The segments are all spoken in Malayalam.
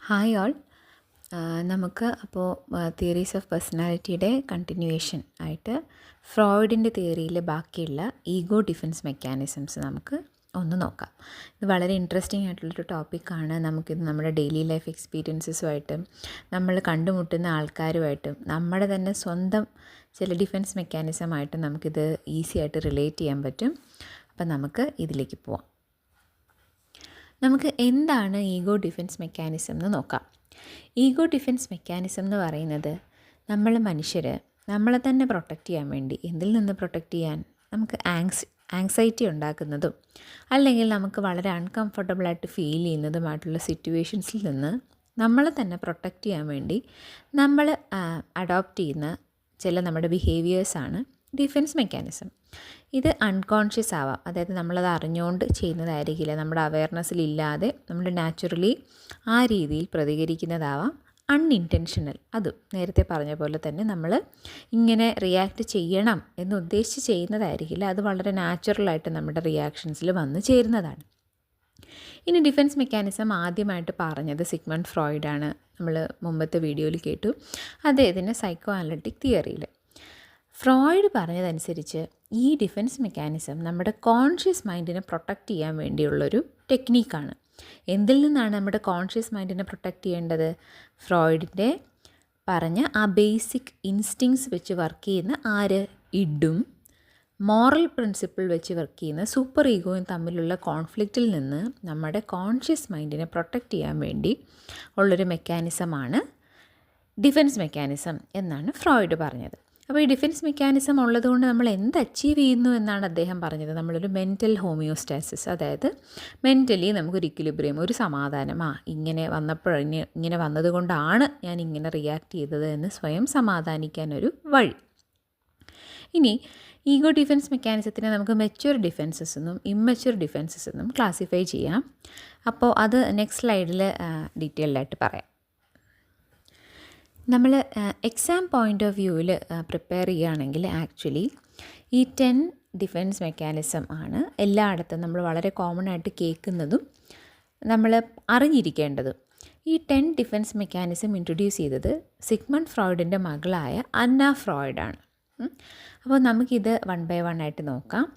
Hi all. നമുക്ക് അപ്പോൾ തിയറീസ് ഓഫ് പേഴ്സണാലിറ്റിയുടെ കണ്ടിന്യൂവേഷൻ ആയിട്ട് ഫ്രോയിഡിൻ്റെ തിയറിയിൽ ബാക്കിയുള്ള ഈഗോ ഡിഫെൻസ് മെക്കാനിസംസ് നമുക്ക് ഒന്ന് നോക്കാം. ഇത് വളരെ ഇൻട്രസ്റ്റിംഗ് ആയിട്ടുള്ളൊരു ടോപ്പിക്കാണ്. നമുക്കിത് നമ്മുടെ ഡെയിലി ലൈഫ് എക്സ്പീരിയൻസസുമായിട്ടും നമ്മൾ കണ്ടുമുട്ടുന്ന ആൾക്കാരുമായിട്ടും നമ്മുടെ തന്നെ സ്വന്തം ചില ഡിഫെൻസ് മെക്കാനിസമായിട്ടും നമുക്കിത് ഈസി ആയിട്ട് റിലേറ്റ് ചെയ്യാൻ പറ്റും. അപ്പം നമുക്ക് ഇതിലേക്ക് പോവാം. നമുക്ക് എന്താണ് ഈഗോ ഡിഫെൻസ് മെക്കാനിസം എന്ന് നോക്കാം. ഈഗോ ഡിഫെൻസ് മെക്കാനിസം എന്ന് പറയുന്നത് നമ്മൾ മനുഷ്യർ നമ്മളെ തന്നെ പ്രൊട്ടക്റ്റ് ചെയ്യാൻ വേണ്ടി, എന്തിൽ നിന്ന് പ്രൊട്ടക്റ്റ് ചെയ്യാൻ, നമുക്ക് ആങ്സൈറ്റി ഉണ്ടാക്കുന്നതും അല്ലെങ്കിൽ നമുക്ക് വളരെ അൺകംഫർട്ടബിളായിട്ട് ഫീൽ ചെയ്യുന്നതുമായിട്ടുള്ള സിറ്റുവേഷൻസിൽ നിന്ന് നമ്മളെ തന്നെ പ്രൊട്ടക്റ്റ് ചെയ്യാൻ വേണ്ടി നമ്മൾ അഡോപ്റ്റ് ചെയ്യുന്ന ചില നമ്മുടെ ബിഹേവിയേഴ്സാണ് ഡിഫെൻസ് മെക്കാനിസം. ഇത് അൺകോൺഷ്യസ് ആവാം, അതായത് നമ്മളത് അറിഞ്ഞുകൊണ്ട് ചെയ്യുന്നതായിരിക്കില്ല, നമ്മുടെ അവെയർനെസ്സിലില്ലാതെ നമ്മൾ നാച്ചുറലി ആ രീതിയിൽ പ്രതികരിക്കുന്നതാവാം. അൺഇൻറ്റൻഷണൽ, അതും നേരത്തെ പറഞ്ഞ പോലെ തന്നെ നമ്മൾ ഇങ്ങനെ റിയാക്ട് ചെയ്യണം എന്നുദ്ദേശിച്ച് ചെയ്യുന്നതായിരിക്കില്ല, അത് വളരെ നാച്ചുറലായിട്ട് നമ്മുടെ റിയാക്ഷൻസിൽ വന്ന് ചേരുന്നതാണ്. ഇനി ഡിഫെൻസ് മെക്കാനിസം ആദ്യമായിട്ട് പറഞ്ഞത് സിഗ്മണ്ട് ഫ്രോയിഡാണ്. നമ്മൾ മുമ്പത്തെ വീഡിയോയിൽ കേട്ടു, അദ്ദേഹത്തിൻ്റെ സൈക്കോ അനലിറ്റിക് തിയറിയിൽ. ഫ്രോയിഡ് പറഞ്ഞതനുസരിച്ച് ഈ ഡിഫെൻസ് മെക്കാനിസം നമ്മുടെ കോൺഷ്യസ് മൈൻഡിനെ പ്രൊട്ടക്റ്റ് ചെയ്യാൻ വേണ്ടിയുള്ളൊരു ടെക്നീക്കാണ്. എന്തിൽ നിന്നാണ് നമ്മുടെ കോൺഷ്യസ് മൈൻഡിനെ പ്രൊട്ടക്റ്റ് ചെയ്യേണ്ടത്? ഫ്രോയിഡിൻ്റെ പറഞ്ഞ ആ ബേസിക് ഇൻസ്റ്റിങ്സ് വെച്ച് വർക്ക് ചെയ്യുന്ന ഇഡും മോറൽ പ്രിൻസിപ്പിൾ വെച്ച് വർക്ക് ചെയ്യുന്ന സൂപ്പർ ഈഗോയും തമ്മിലുള്ള കോൺഫ്ലിക്റ്റിൽ നിന്ന് നമ്മുടെ കോൺഷ്യസ് മൈൻഡിനെ പ്രൊട്ടക്റ്റ് ചെയ്യാൻ വേണ്ടി ഉള്ളൊരു മെക്കാനിസമാണ് ഡിഫെൻസ് മെക്കാനിസം എന്നാണ് ഫ്രോയിഡ് പറഞ്ഞത്. അപ്പോൾ ഈ ഡിഫെൻസ് മെക്കാനിസം ഉള്ളതുകൊണ്ട് നമ്മൾ എന്ത് അച്ചീവ് ചെയ്യുന്നു എന്നാണ് അദ്ദേഹം പറഞ്ഞത്? നമ്മളൊരു മെൻറ്റൽ ഹോമിയോസ്റ്റാസിസ്, അതായത് മെൻ്റലി നമുക്കൊരു ഇക്വിലിബ്രിയം, ഒരു സമാധാനം, ഇങ്ങനെ ഇങ്ങനെ വന്നതുകൊണ്ടാണ് ഞാൻ ഇങ്ങനെ റിയാക്ട് ചെയ്തത് എന്ന് സ്വയം സമാധാനിക്കാനൊരു വഴി. ഇനി ഈഗോ ഡിഫെൻസ് മെക്കാനിസത്തിനെ നമുക്ക് മെച്യൂർ ഡിഫെൻസസ് എന്നും ഇമ്മച്യൂർ ഡിഫെൻസസ് എന്നും ക്ലാസിഫൈ ചെയ്യാം. അപ്പോൾ അത് നെക്സ്റ്റ് സ്ലൈഡിൽ ഡീറ്റെയിൽഡായിട്ട് പറയാം. നമ്മൾ എക്സാം പോയിൻ്റ് ഓഫ് വ്യൂവിൽ പ്രിപ്പയർ ചെയ്യുകയാണെങ്കിൽ ആക്ച്വലി ഈ 10 ഡിഫെൻസ് മെക്കാനിസം ആണ് എല്ലായിടത്തും നമ്മൾ വളരെ കോമൺ ആയിട്ട് കേൾക്കുന്നതും നമ്മൾ അറിഞ്ഞിരിക്കേണ്ടതും. ഈ 10 ഡിഫെൻസ് മെക്കാനിസം ഇൻട്രൊഡ്യൂസ് ചെയ്തത് സിഗ്മണ്ട് ഫ്രോയിഡിൻ്റെ മകളായ അന്ന ഫ്രോയിഡാണ്. അപ്പോൾ നമുക്കിത് വൺ ബൈ വൺ ആയിട്ട് നോക്കാം.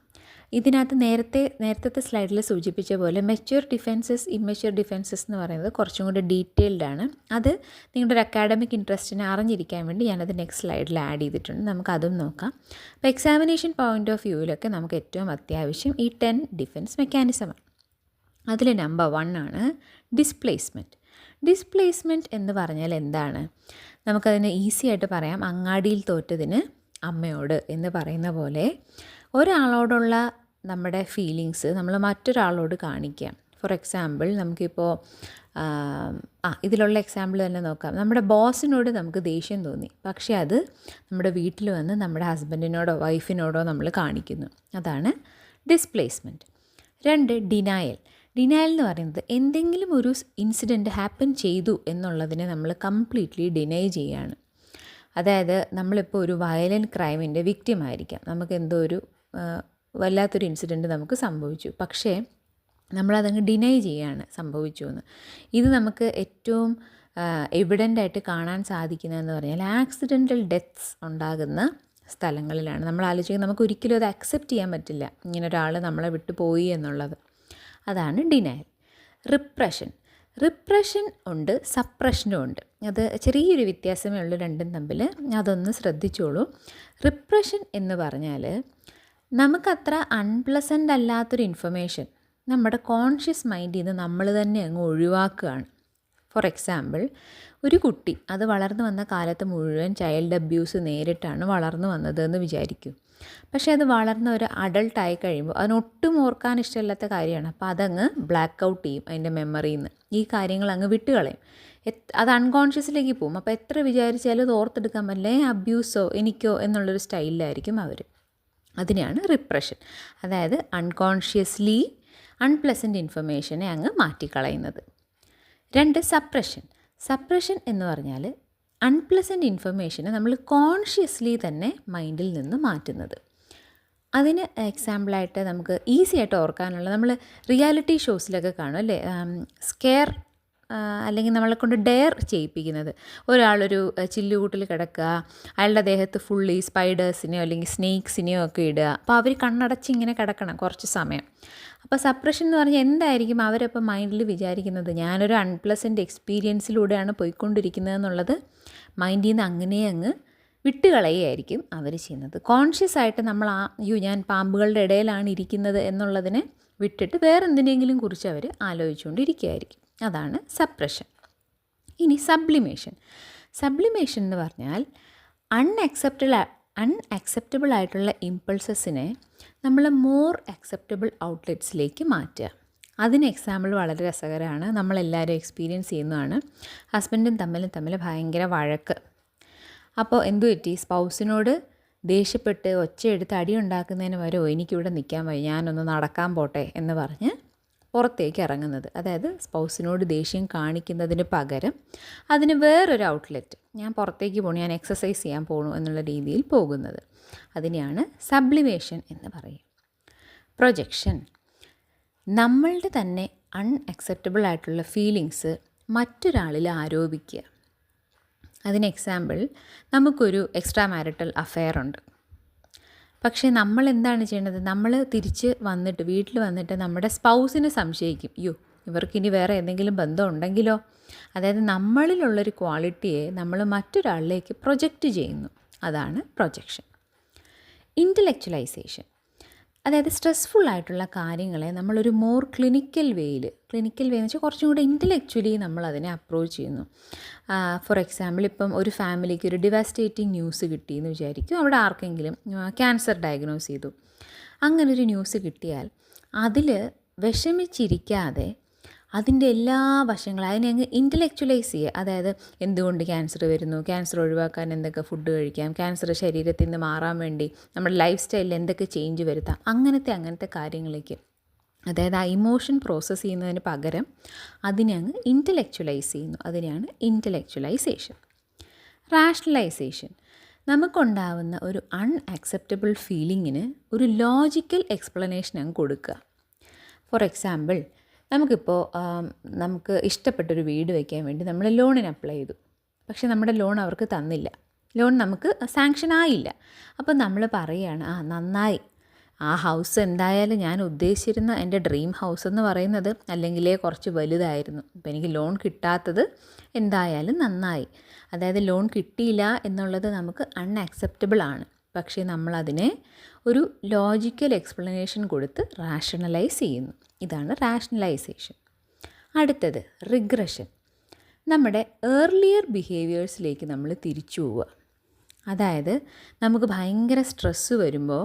ഇതിനകത്ത് നേരത്തെ സ്ലൈഡിൽ സൂചിപ്പിച്ച പോലെ മെച്യൂർ ഡിഫെൻസസ്, ഇമ്മച്യൂർ ഡിഫെൻസസ് എന്ന് പറയുന്നത് കുറച്ചും കൂടി ഡീറ്റെയിൽഡ് ആണ്. അത് നിങ്ങളുടെ ഒരു അക്കാഡമിക് ഇൻട്രസ്റ്റിനെ അറിഞ്ഞിരിക്കാൻ വേണ്ടി ഞാനത് നെക്സ്റ്റ് സ്ലൈഡിൽ ആഡ് ചെയ്തിട്ടുണ്ട്. നമുക്കതും നോക്കാം. അപ്പോൾ എക്സാമിനേഷൻ പോയിൻ്റ് ഓഫ് വ്യൂവിലൊക്കെ നമുക്ക് ഏറ്റവും അത്യാവശ്യം ഈ 10 ഡിഫെൻസ് മെക്കാനിസമാണ്. അതിൽ നമ്പർ 1 ആണ് ഡിസ്പ്ലേസ്മെൻറ്റ്. ഡിസ്പ്ലേസ്മെൻറ്റ് എന്ന് പറഞ്ഞാൽ എന്താണ്? നമുക്കതിന് ഈസി ആയിട്ട് പറയാം, അങ്ങാടിയിൽ തോറ്റതിന് അമ്മയോട് എന്ന് പറയുന്ന പോലെ ഒരാളോടുള്ള നമ്മുടെ ഫീലിങ്സ് നമ്മൾ മറ്റൊരാളോട് കാണിക്കാം. ഫോർ എക്സാമ്പിൾ നമുക്കിപ്പോൾ ഇതിലുള്ള എക്സാമ്പിൾ തന്നെ നോക്കാം. നമ്മുടെ ബോസിനോട് നമുക്ക് ദേഷ്യം തോന്നി, പക്ഷേ അത് നമ്മുടെ വീട്ടിൽ വന്ന് നമ്മുടെ ഹസ്ബൻഡിനോടോ വൈഫിനോടോ നമ്മൾ കാണിക്കുന്നു. അതാണ് ഡിസ്പ്ലേസ്മെൻറ്റ്. 2 ഡിനയൽ. ഡിനയൽ എന്ന് പറയുന്നത് എന്തെങ്കിലും ഒരു ഇൻസിഡൻറ്റ് ഹാപ്പൻ ചെയ്തു എന്നുള്ളതിനെ നമ്മൾ കംപ്ലീറ്റ്ലി ഡിനൈ ചെയ്യുകയാണ്. അതായത് നമ്മളിപ്പോൾ ഒരു വയലൻറ്റ് ക്രൈമിൻ്റെ വിക്റ്റിം ആയിരിക്കാം, നമുക്ക് എന്തോ ഒരു വല്ലാത്തൊരു ഇൻസിഡൻറ്റ് നമുക്ക് സംഭവിച്ചു, പക്ഷേ നമ്മളതങ്ങ് ഡിനൈ ചെയ്യുകയാണ് സംഭവിച്ചു എന്ന്. ഇത് നമുക്ക് ഏറ്റവും എവിഡൻ്റായിട്ട് കാണാൻ സാധിക്കുന്നതെന്ന് പറഞ്ഞാൽ ആക്സിഡൻ്റൽ ഡെത്ത്സ് ഉണ്ടാകുന്ന സ്ഥലങ്ങളിലാണ്. നമ്മൾ ആലോചിക്കുന്നത് നമുക്ക് ഒരിക്കലും അത് അക്സെപ്റ്റ് ചെയ്യാൻ പറ്റില്ല, ഇങ്ങനെ ഒരാൾ നമ്മളെ വിട്ടു പോയി എന്നുള്ളത്. അതാണ് ഡിനയൽ. റിപ്രഷൻ ഉണ്ട്, സപ്രഷനും ഉണ്ട്. അത് ചെറിയൊരു വ്യത്യാസമേ ഉള്ളൂ രണ്ടും തമ്മിൽ, അതൊന്ന് ശ്രദ്ധിച്ചോളൂ. റിപ്രഷൻ എന്ന് പറഞ്ഞാൽ നമുക്കത്ര അൺപ്ലസൻ്റ് അല്ലാത്തൊരു ഇൻഫർമേഷൻ നമ്മുടെ കോൺഷ്യസ് മൈൻഡിൽ നിന്ന് നമ്മൾ തന്നെ അങ്ങ് ഒഴിവാക്കുകയാണ്. ഫോർ എക്സാമ്പിൾ, ഒരു കുട്ടി അത് വളർന്നു വന്ന കാലത്ത് മുഴുവൻ ചൈൽഡ് അബ്യൂസ് നേരിട്ടാണ് വളർന്നു വന്നതെന്ന് വിചാരിക്കും. പക്ഷേ അത് വളർന്ന ഒരു അഡൾട്ടായി കഴിയുമ്പോൾ അതിനൊട്ടും ഓർക്കാൻ ഇഷ്ടമില്ലാത്ത കാര്യമാണ്. അപ്പോൾ അതങ്ങ് ബ്ലാക്ക് ഔട്ട് ചെയ്യും അതിൻ്റെ മെമ്മറിയിൽ നിന്ന്, ഈ കാര്യങ്ങൾ അങ്ങ് വിട്ടുകളയും, അത് അൺകോൺഷ്യസിലേക്ക് പോകും. അപ്പോൾ എത്ര വിചാരിച്ചാലും അത് ഓർത്തെടുക്കാൻ പറ്റില്ല, അബ്യൂസോ എനിക്കോ എന്നുള്ളൊരു സ്റ്റൈലിലായിരിക്കും അവർ. അതിനെയാണ് റിപ്രഷൻ, അതായത് അൺകോൺഷ്യസ്ലി അൺപ്ലസൻറ്റ് ഇൻഫർമേഷനെ അങ്ങ് മാറ്റിക്കളയുന്നത്. 2 സപ്രഷൻ എന്ന് പറഞ്ഞാൽ അൺപ്ലസൻറ്റ് ഇൻഫർമേഷനെ നമ്മൾ കോൺഷ്യസ്ലി തന്നെ മൈൻഡിൽ നിന്ന് മാറ്റുന്നത്. അതിന് എക്സാമ്പിളായിട്ട് നമുക്ക് ഈസി ആയിട്ട് ഓർക്കാനുള്ള, നമ്മൾ റിയാലിറ്റി ഷോസിലൊക്കെ കാണും അല്ലേ, സ്കെയർ അല്ലെങ്കിൽ നമ്മളെ കൊണ്ട് ഡെയർ ചെയ്യിപ്പിക്കുന്നത്. ഒരാളൊരു ചില്ലുകൂട്ടിൽ കിടക്കുക, അയാളുടെ ദേഹത്ത് ഫുള്ളി സ്പൈഡേഴ്സിനെയോ അല്ലെങ്കിൽ സ്നേക്സിനെയോ ഒക്കെ ഇടുക. അപ്പോൾ അവർ കണ്ണടച്ച് ഇങ്ങനെ കിടക്കണം കുറച്ച് സമയം. അപ്പോൾ സപ്രഷൻ എന്ന് പറഞ്ഞാൽ എന്തായിരിക്കും അവരപ്പോൾ മൈൻഡിൽ വിചാരിക്കുന്നത്? ഞാനൊരു അൺപ്ലസൻറ്റ് എക്സ്പീരിയൻസിലൂടെയാണ് പോയിക്കൊണ്ടിരിക്കുന്നതെന്നുള്ളത് മൈൻഡിൽ നിന്ന് അങ്ങനെ അങ്ങ് വിട്ടുകളയുകയായിരിക്കും അവർ ചെയ്യുന്നത്. കോൺഷ്യസ് ആയിട്ട് നമ്മൾ ഞാൻ പാമ്പുകളുടെ ഇടയിലാണ് ഇരിക്കുന്നത് എന്നുള്ളതിനെ വിട്ടിട്ട് വേറെന്തിനെങ്കിലും കുറിച്ച് അവർ ആലോചിച്ചുകൊണ്ടിരിക്കുകയായിരിക്കും. അതാണ് സപ്രഷൻ. ഇനി സബ്ലിമേഷൻ എന്ന് പറഞ്ഞാൽ അൺഅക്സെപ്റ്റബിൾ ആയിട്ടുള്ള ഇമ്പൾസസിനെ നമ്മൾ മോർ അക്സെപ്റ്റബിൾ ഔട്ട്ലെറ്റ്സിലേക്ക് മാറ്റുക. അതിന് എക്സാമ്പിൾ വളരെ രസകരമാണ്, നമ്മളെല്ലാവരും എക്സ്പീരിയൻസ് ചെയ്യുന്നതാണ്. ഹസ്ബൻഡും തമ്മിൽ ഭയങ്കര വഴക്ക്. അപ്പോൾ എന്തു പറ്റി? സ്പൗസിനോട് ദേഷ്യപ്പെട്ട് ഒച്ചയെടുത്ത് അടി ഉണ്ടാക്കുന്നതിന് പകരം എനിക്കിവിടെ നിൽക്കാൻ വയ്യ, ഞാനൊന്ന് നടക്കാൻ പോട്ടെ എന്ന് പറഞ്ഞ് പുറത്തേക്ക് ഇറങ്ങുന്നത്. അതായത് സ്പൗസിനോട് ദേഷ്യം കാണിക്കുന്നതിന് പകരം അതിന് വേറൊരു ഔട്ട്ലെറ്റ്, ഞാൻ പുറത്തേക്ക് പോകണം, ഞാൻ എക്സസൈസ് ചെയ്യാൻ പോകണു എന്നുള്ള രീതിയിൽ പോകുന്നത്. അതിനെയാണ് സബ്ലിമേഷൻ എന്ന് പറയും. പ്രൊജക്ഷൻ, നമ്മളുടെ തന്നെ അൺഅക്സെപ്റ്റബിൾ ആയിട്ടുള്ള ഫീലിങ്സ് മറ്റൊരാളിൽ ആരോപിക്കുക. അതിന് എക്സാമ്പിൾ, നമുക്കൊരു എക്സ്ട്രാ മാരിറ്റൽ അഫെയർ ഉണ്ട്. പക്ഷേ നമ്മൾ എന്താണ് ചെയ്യേണ്ടത്? നമ്മൾ തിരിച്ച് വന്നിട്ട് വീട്ടിൽ വന്നിട്ട് നമ്മുടെ സ്പൗസിനെ സംശയിക്കും, ഇവർക്കിനി വേറെ എന്തെങ്കിലും ബന്ധം ഉണ്ടെങ്കിലോ? അതായത് നമ്മളിലുള്ളൊരു ക്വാളിറ്റിയെ നമ്മൾ മറ്റൊരാളിലേക്ക് പ്രൊജക്റ്റ് ചെയ്യുന്നു. അതാണ് പ്രൊജക്ഷൻ. ഇൻ്റലക്ച്വലൈസേഷൻ, അതായത് സ്ട്രെസ്ഫുൾ ആയിട്ടുള്ള കാര്യങ്ങളെ നമ്മളൊരു മോർ ക്ലിനിക്കൽ വേയിൽ എന്ന് വെച്ചാൽ കുറച്ചും കൂടെ ഇൻ്റലക്ച്വലി നമ്മൾ അതിനെ അപ്രോച്ച് ചെയ്യുന്നു. ഫോർ എക്സാമ്പിൾ, ഇപ്പം ഒരു ഫാമിലിക്ക് ഒരു ഡിവാസ്റ്റേറ്റിംഗ് ന്യൂസ് കിട്ടിയെന്ന് വിചാരിക്കും. അവിടെ ആർക്കെങ്കിലും ക്യാൻസർ ഡയഗ്നോസ് ചെയ്തു. അങ്ങനൊരു ന്യൂസ് കിട്ടിയാൽ അതിൽ വിഷമിച്ചിരിക്കാതെ അതിൻ്റെ എല്ലാ വശങ്ങളും അതിനെ അങ്ങ് ഇൻ്റലക്ച്വലൈസ് ചെയ്യുക. അതായത് എന്തുകൊണ്ട് ക്യാൻസർ വരുന്നു, ക്യാൻസർ ഒഴിവാക്കാൻ എന്തൊക്കെ ഫുഡ് കഴിക്കാം, ക്യാൻസർ ശരീരത്തിൽ നിന്ന് മാറാൻ വേണ്ടി നമ്മുടെ ലൈഫ് സ്റ്റൈലിൽ എന്തൊക്കെ ചേഞ്ച് വരുത്താം, അങ്ങനത്തെ കാര്യങ്ങളിലേക്ക്, അതായത് ആ ഇമോഷൻ പ്രോസസ്സ് ചെയ്യുന്നതിന് പകരം അതിനെ അങ്ങ് ഇൻ്റലക്ച്വലൈസ് ചെയ്യുന്നു. അതിനെയാണ് ഇൻ്റലക്ച്വലൈസേഷൻ. റാഷണലൈസേഷൻ, നമുക്കുണ്ടാവുന്ന ഒരു അൺഅക്സെപ്റ്റബിൾ ഫീലിങ്ങിന് ഒരു ലോജിക്കൽ എക്സ്പ്ലനേഷൻ അങ്ങ് കൊടുക്കുക. ഫോർ എക്സാമ്പിൾ, നമുക്ക് ഇഷ്ടപ്പെട്ടൊരു വീട് വയ്ക്കാൻ വേണ്ടി നമ്മൾ ലോണിന് അപ്ലൈ ചെയ്തു. പക്ഷേ നമ്മുടെ ലോൺ അവർക്ക് തന്നില്ല, ലോൺ നമുക്ക് സാങ്ഷൻ ആയില്ല. അപ്പോൾ നമ്മൾ പറയുകയാണ്, നന്നായി, ആ ഹൗസ് എന്തായാലും ഞാൻ ഉദ്ദേശിച്ചിരുന്ന എൻ്റെ ഡ്രീം ഹൗസ് എന്ന് പറയുന്നത് അല്ലെങ്കിലേ കുറച്ച് വലുതായിരുന്നു. അപ്പോൾ എനിക്ക് ലോൺ കിട്ടാത്തത് എന്തായാലും നന്നായി. അതായത് ലോൺ കിട്ടിയില്ല എന്നുള്ളത് നമുക്ക് അൺഅക്സെപ്റ്റബിൾ ആണ്. പക്ഷേ നമ്മളതിനെ ഒരു ലോജിക്കൽ എക്സ്പ്ലനേഷൻ കൊടുത്ത് റാഷണലൈസ് ചെയ്യുന്നു. ഇതാണ് റാഷണലൈസേഷൻ. അടുത്തത് റിഗ്രഷൻ, നമ്മുടെ ഏർലിയർ ബിഹേവിയേഴ്സിലേക്ക് നമ്മൾ തിരിച്ചു പോവുക. അതായത് നമുക്ക് ഭയങ്കര സ്ട്രെസ്സ് വരുമ്പോൾ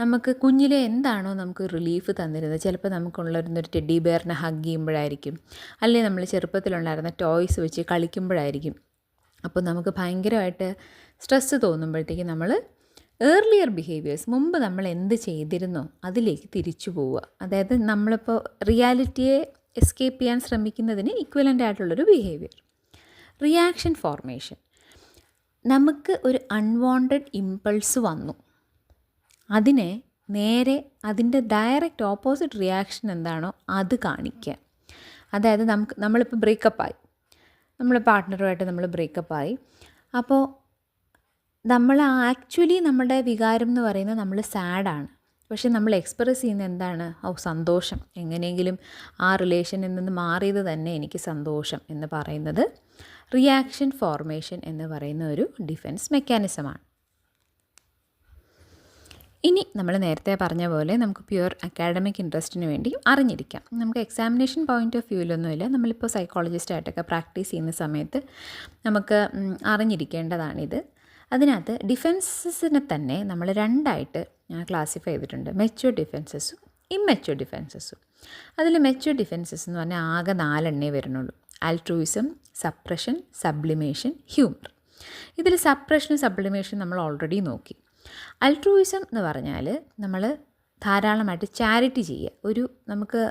നമുക്ക് കുഞ്ഞിലെ എന്താണോ നമുക്ക് റിലീഫ് തന്നിരുന്നത്, ചിലപ്പോൾ നമുക്കുള്ളൊരു ടെഡ്ഡി ബെയറിനെ ഹഗ് ചെയ്യുമ്പോഴായിരിക്കും, അല്ലെങ്കിൽ നമ്മൾ ചെറുപ്പത്തിലുണ്ടായിരുന്ന ടോയ്സ് വെച്ച് കളിക്കുമ്പോഴായിരിക്കും. അപ്പോൾ നമുക്ക് ഭയങ്കരമായിട്ട് സ്ട്രെസ്സ് തോന്നുമ്പോഴത്തേക്കും നമ്മൾ ഏർലിയർ ബിഹേവിയേഴ്സ്, മുമ്പ് നമ്മൾ എന്ത് ചെയ്തിരുന്നോ അതിലേക്ക് തിരിച്ചു പോവുക. അതായത് നമ്മളിപ്പോൾ റിയാലിറ്റിയെ എസ്കേപ്പ് ചെയ്യാൻ ശ്രമിക്കുന്നതിന് ഇക്വലൻ്റ് ആയിട്ടുള്ളൊരു ബിഹേവിയർ. റിയാക്ഷൻ ഫോർമേഷൻ, നമുക്ക് ഒരു അൺവാണ്ടഡ് ഇമ്പൾസ് വന്നു, അതിനെ നേരെ അതിൻ്റെ ഡയറക്റ്റ് ഓപ്പോസിറ്റ് റിയാക്ഷൻ എന്താണോ അത് കാണിക്കുക. അതായത് നമ്മളിപ്പോൾ ബ്രേക്കപ്പായി, നമ്മളെ പാർട്ട്ണറുമായിട്ട് നമ്മൾ ബ്രേക്കപ്പായി. അപ്പോൾ നമ്മൾ ആക്ച്വലി നമ്മുടെ വികാരം എന്ന് പറയുന്നത് നമ്മൾ സാഡാണ്. പക്ഷെ നമ്മൾ എക്സ്പ്രസ് ചെയ്യുന്നത് എന്താണ്? സന്തോഷം, എങ്ങനെയെങ്കിലും ആ റിലേഷനിൽ നിന്ന് മാറിയത് തന്നെ എനിക്ക് സന്തോഷം എന്ന് പറയുന്നത് റിയാക്ഷൻ ഫോർമേഷൻ എന്ന് പറയുന്ന ഒരു ഡിഫെൻസ് മെക്കാനിസമാണ്. ഇനി നമ്മൾ നേരത്തെ പറഞ്ഞ പോലെ നമുക്ക് പ്യുവർ അക്കാഡമിക് ഇൻട്രസ്റ്റിന് വേണ്ടി അറിഞ്ഞിരിക്കാം. നമുക്ക് എക്സാമിനേഷൻ പോയിൻ്റ് ഓഫ് വ്യൂവിലൊന്നുമില്ല, നമ്മളിപ്പോൾ സൈക്കോളജിസ്റ്റായിട്ടൊക്കെ പ്രാക്ടീസ് ചെയ്യുന്ന സമയത്ത് നമുക്ക് അറിഞ്ഞിരിക്കേണ്ടതാണിത്. അതിനകത്ത് ഡിഫെൻസസിനെ തന്നെ നമ്മൾ രണ്ടായിട്ട് ക്ലാസിഫൈ ചെയ്തിട്ടുണ്ട്, മെച്യൂർ ഡിഫെൻസസും ഇമ്മെച്യൂർ ഡിഫെൻസസും. അതിൽ മെച്യൂർ ഡിഫെൻസസ് എന്ന് പറഞ്ഞാൽ ആകെ 4 വരുന്നുള്ളൂ: ആൾട്രൂയിസം, സപ്രഷൻ, സബ്ലിമേഷൻ, ഹ്യൂമർ. ഇതിൽ സപ്രഷനും സബ്ലിമേഷനും നമ്മൾ ഓൾറെഡി നോക്കി. ആൾട്രൂയിസം എന്ന് പറഞ്ഞാൽ നമ്മൾ ധാരാളമായിട്ട് ചാരിറ്റി ചെയ്യുക. നമുക്ക്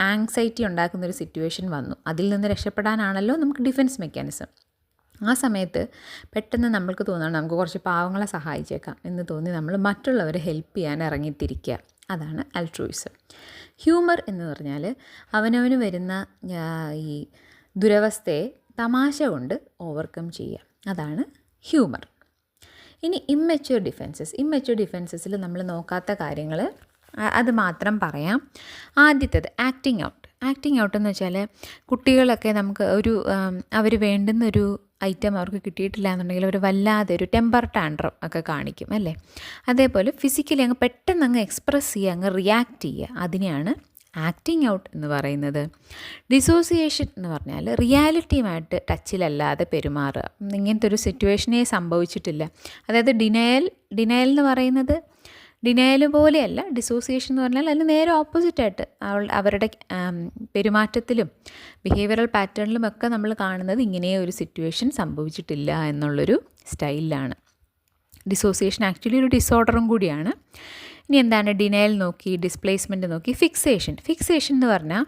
ആങ്സൈറ്റി ഉണ്ടാക്കുന്നൊരു സിറ്റുവേഷൻ വന്നു, അതിൽ നിന്ന് രക്ഷപ്പെടാനാണല്ലോ നമുക്ക് ഡിഫെൻസ് മെക്കാനിസം. ആ സമയത്ത് പെട്ടെന്ന് നമ്മൾക്ക് തോന്നണം നമുക്ക് കുറച്ച് പാവങ്ങളെ സഹായിച്ചേക്കാം എന്ന് തോന്നി നമ്മൾ മറ്റുള്ളവരെ ഹെൽപ്പ് ചെയ്യാൻ ഇറങ്ങിത്തിരിക്കുക. അതാണ് ആൾട്രൂയിസം. ഹ്യൂമർ എന്ന് പറഞ്ഞാൽ അവനവന് വരുന്ന ഈ ദുരവസ്ഥയെ തമാശ കൊണ്ട് ഓവർകം ചെയ്യുക, അതാണ് ഹ്യൂമർ. ഇനി ഇമ്മച്വർ ഡിഫെൻസസിൽ നമ്മൾ നോക്കാത്ത കാര്യങ്ങൾ അത് മാത്രം പറയാം. ആദ്യത്തേത് ആക്ടിങ് ഔട്ട് എന്ന് വെച്ചാൽ കുട്ടികളൊക്കെ നമുക്ക് അവർ വേണ്ടുന്നൊരു ഐറ്റം അവർക്ക് കിട്ടിയിട്ടില്ല എന്നുണ്ടെങ്കിൽ അവർ വല്ലാതെ ഒരു ടെമ്പർ ടാൻട്രം ഒക്കെ കാണിക്കും അല്ലേ. അതേപോലെ ഫിസിക്കലി അങ്ങ് പെട്ടെന്ന് അങ്ങ് എക്സ്പ്രസ് ചെയ്യുക, അങ്ങ് റിയാക്ട് ചെയ്യുക, അതിനെയാണ് ആക്ടിങ് ഔട്ട് എന്ന് പറയുന്നത്. ഡിസോസിയേഷൻ എന്ന് പറഞ്ഞാൽ റിയാലിറ്റിയുമായിട്ട് ടച്ചിലല്ലാതെ പെരുമാറുക. ഇങ്ങനത്തെ ഒരു സിറ്റുവേഷനേ സംഭവിച്ചിട്ടില്ല. അതായത് ഡിനയൽ എന്ന് പറയുന്നത് ഡിനയൽ പോലെയല്ല. ഡിസോസിയേഷൻ എന്ന് പറഞ്ഞാൽ അതിന് നേരെ ഓപ്പോസിറ്റായിട്ട് അവരുടെ പെരുമാറ്റത്തിലും ബിഹേവിയറൽ പാറ്റേണിലുമൊക്കെ നമ്മൾ കാണുന്നത് ഇങ്ങനെ ഒരു സിറ്റുവേഷൻ സംഭവിച്ചിട്ടില്ല എന്നുള്ളൊരു സ്റ്റൈലിലാണ്. ഡിസോസിയേഷൻ ആക്ച്വലി ഒരു ഡിസോർഡറും കൂടിയാണ്. ഇനി എന്താണ് ഡിനയൽ നോക്കി, ഡിസ്പ്ലേസ്മെൻറ്റ് നോക്കി. ഫിക്സേഷൻ എന്ന് പറഞ്ഞാൽ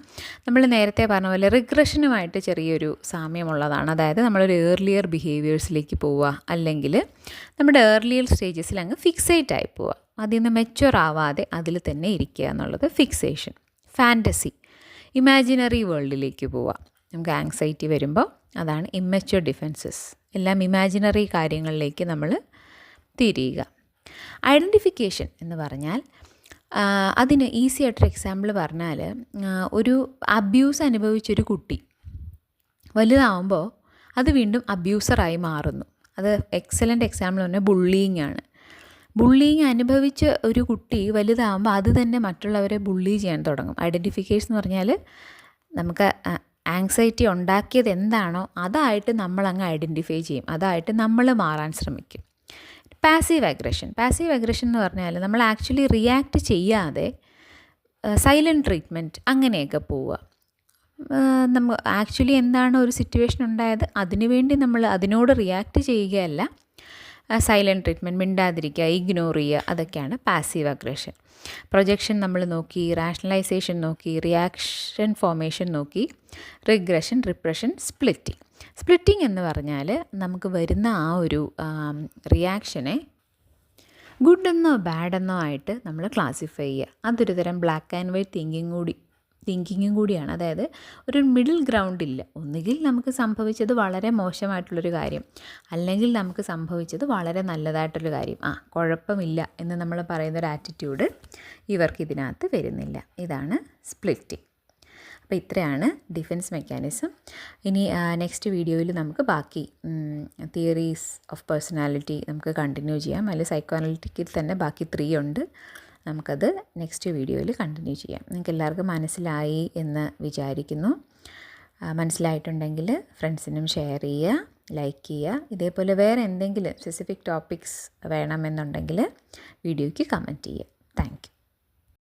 നമ്മൾ നേരത്തെ പറഞ്ഞ പോലെ റിഗ്രഷനുമായിട്ട് ചെറിയൊരു സാമ്യമുള്ളതാണ്. അതായത് നമ്മളൊരു ഏർലിയർ ബിഹേവിയേഴ്സിലേക്ക് പോവുക, അല്ലെങ്കിൽ നമ്മുടെ ഏർലിയർ സ്റ്റേജസിൽ അങ്ങ് ഫിക്സേറ്റ് ആയി പോവുക, അതിൽ നിന്ന് മെച്യൂർ ആവാതെ അതിൽ തന്നെ ഇരിക്കുക എന്നുള്ളത് ഫിക്സേഷൻ. ഫാൻറ്റസി, ഇമാജിനറി വേൾഡിലേക്ക് പോവുക. നമുക്ക് ആങ്സൈറ്റി വരുമ്പോൾ അതാണ് ഇമ്മച്വർ ഡിഫെൻസസ്. എല്ലാം ഇമാജിനറി കാര്യങ്ങളിലേക്ക് നമ്മൾ തിരിയുക. ഐഡൻറ്റിഫിക്കേഷൻ എന്ന് പറഞ്ഞാൽ അതിന് ഈസി ആയിട്ടൊരു എക്സാമ്പിൾ പറഞ്ഞാൽ, ഒരു അബ്യൂസ് അനുഭവിച്ചൊരു കുട്ടി വലുതാവുമ്പോൾ അത് വീണ്ടും അബ്യൂസറായി മാറുന്നു. അത് എക്സലൻ്റ് എക്സാമ്പിൾ പറഞ്ഞാൽ ബുള്ളിയിങ് ആണ്. ബുള്ളിയിങ് അനുഭവിച്ച ഒരു കുട്ടി വലുതാകുമ്പോൾ അത് തന്നെ മറ്റുള്ളവരെ ബുള്ളി ചെയ്യാൻ തുടങ്ങും. ഐഡൻറ്റിഫിക്കേഷൻ എന്ന് പറഞ്ഞാൽ നമുക്ക് ആങ്സൈറ്റി ഉണ്ടാക്കിയത് എന്താണോ അതായിട്ട് നമ്മളങ്ങ് ഐഡൻറ്റിഫൈ ചെയ്യും, അതായിട്ട് നമ്മൾ മാറാൻ ശ്രമിക്കും. പാസീവ് അഗ്രഷൻ എന്ന് പറഞ്ഞാൽ നമ്മൾ ആക്ച്വലി റിയാക്ട് ചെയ്യാതെ സൈലൻറ്റ് ട്രീറ്റ്മെൻറ്റ് അങ്ങനെയൊക്കെ പോവുക. നമ്മൾ ആക്ച്വലി എന്താണോ ഒരു സിറ്റുവേഷൻ ഉണ്ടായത് അതിനുവേണ്ടി നമ്മൾ അതിനോട് റിയാക്ട് ചെയ്യുകയല്ല, സൈലൻറ്റ് ട്രീറ്റ്മെൻറ്റ്, മിണ്ടാതിരിക്കുക, ഇഗ്നോർ ചെയ്യുക, അതൊക്കെയാണ് പാസീവ് അഗ്രഷൻ. പ്രൊജക്ഷൻ നമ്മൾ നോക്കി, റാഷണലൈസേഷൻ നോക്കി, റിയാക്ഷൻ ഫോർമേഷൻ നോക്കി, റിഗ്രഷൻ, റിപ്രഷൻ, സ്പ്ലിറ്റിംഗ് എന്ന് പറഞ്ഞാൽ നമുക്ക് വരുന്ന ആ ഒരു റിയാക്ഷനെ ഗുഡ് എന്നോ ബാഡ് എന്നോ ആയിട്ട് നമ്മൾ ക്ലാസിഫൈ ചെയ്യുക. അതൊരു തരം ബ്ലാക്ക് ആൻഡ് വൈറ്റ് തിങ്കിങ്ങും കൂടിയാണ്. അതായത് ഒരു മിഡിൽ ഗ്രൗണ്ട് ഇല്ല. ഒന്നുകിൽ നമുക്ക് സംഭവിച്ചത് വളരെ മോശമായിട്ടുള്ളൊരു കാര്യം, അല്ലെങ്കിൽ നമുക്ക് സംഭവിച്ചത് വളരെ നല്ലതായിട്ടൊരു കാര്യം. കുഴപ്പമില്ല എന്ന് നമ്മൾ പറയുന്നൊരു ആറ്റിറ്റ്യൂഡ് ഇവർക്ക് ഇതിനകത്ത് വരുന്നില്ല. ഇതാണ് സ്പ്ലിറ്റിംഗ്. അപ്പോൾ ഇത്രയാണ് ഡിഫെൻസ് മെക്കാനിസം. ഇനി നെക്സ്റ്റ് വീഡിയോയിൽ നമുക്ക് ബാക്കി തിയറീസ് ഓഫ് പേഴ്സണാലിറ്റി നമുക്ക് കണ്ടിന്യൂ ചെയ്യാം. അതിൽ സൈക്കോ അനലിറ്റിക്കിൽ തന്നെ ബാക്കി 3 ഉണ്ട്. നമുക്കത് നെക്സ്റ്റ് വീഡിയോയിൽ കണ്ടിന്യൂ ചെയ്യാം. നിങ്ങൾക്ക് എല്ലാവർക്കും മനസ്സിലായി എന്ന് വിചാരിക്കുന്നു. മനസ്സിലായിട്ടുണ്ടെങ്കിൽ ഫ്രണ്ട്സിനും ഷെയർ ചെയ്യുക, ലൈക്ക് ചെയ്യുക. ഇതേപോലെ വേറെ എന്തെങ്കിലും സ്പെസിഫിക് ടോപ്പിക്സ് വേണമെന്നുണ്ടെങ്കിൽ വീഡിയോയ്ക്ക് കമൻറ്റ് ചെയ്യുക. Thank you.